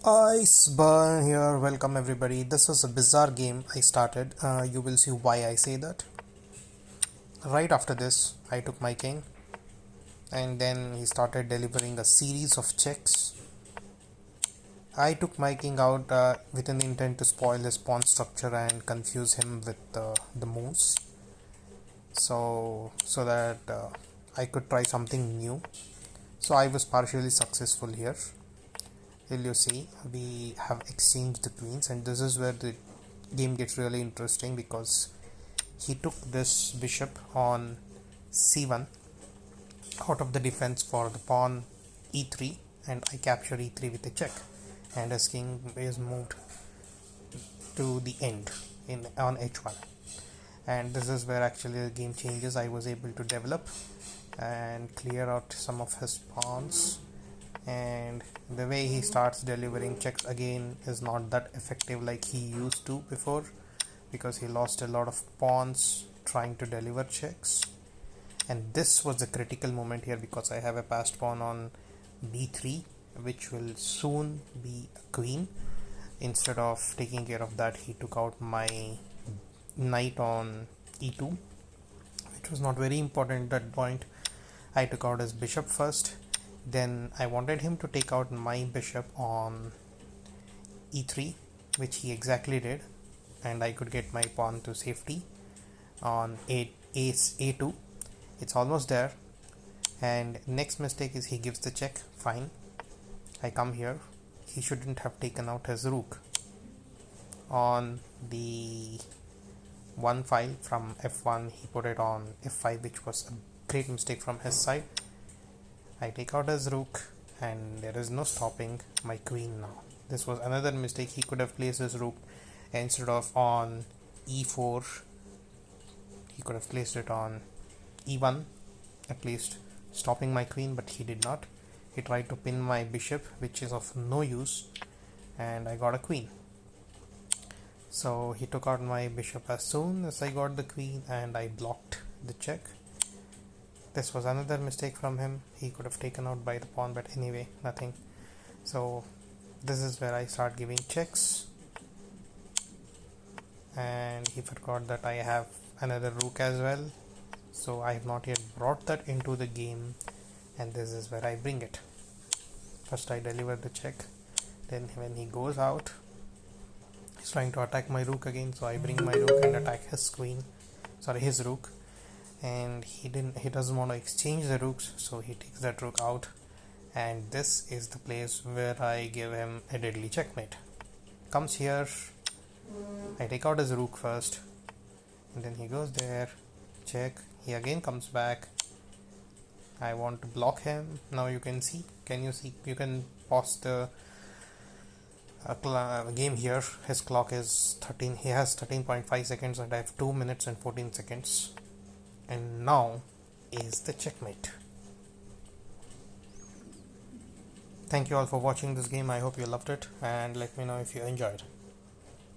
Iceburn here, welcome everybody. This was a bizarre game I started. You will see why I say that. Right after this, I took my king, and then he started delivering a series of checks. I took my king out with an intent to spoil his pawn structure and confuse him with the moves, so that I could try something new. So I was partially successful here. Here you see we have exchanged the queens, and this is where the game gets really interesting because he took this bishop on c1 out of the defense for the pawn e3, and I capture e3 with a check, and his king is moved to the end in on h1. And this is where actually the game changes. I was able to develop and clear out some of his pawns, and the way he starts delivering checks again is not that effective like he used to before, because he lost a lot of pawns trying to deliver checks. And this was the critical moment here because I have a passed pawn on b3 which will soon be a queen. Instead of taking care of that, he took out my knight on e2, which was not very important at that point. I took out his bishop first, then I wanted him to take out my bishop on e3, which he exactly did, and I could get my pawn to safety on a2. It's almost there. And next mistake is he gives the check. Fine, I come here. He shouldn't have taken out his rook on the one file from f1. He put it on f5, which was a great mistake from his side. I take out his rook, and there is no stopping my queen now. This was another mistake. He could have placed his rook instead of on e4. He could have placed it on e1, at least stopping my queen, but he did not. He tried to pin my bishop, which is of no use, and I got a queen. So he took out my bishop as soon as I got the queen, and I blocked the check. This was another mistake from him. He could have taken out by the pawn, but anyway, nothing. So this is where I start giving checks, and he forgot that I have another rook as well. So I have not yet brought that into the game, and this is where I bring it. First I deliver the check, then when he goes out, he's trying to attack my rook again, so I bring my rook and attack his rook. And he doesn't want to exchange the rooks, so he takes that rook out, and this is the place where I give him a deadly checkmate. Comes here, I take out his rook first, and then he goes there, check. He again comes back. I want to block him. Now you can see, you can pause the game here. His clock is 13. He has 13.5 seconds, and I have 2 minutes and 14 seconds. And now is the checkmate. Thank you all for watching this game. I hope you loved it, and let me know if you enjoyed.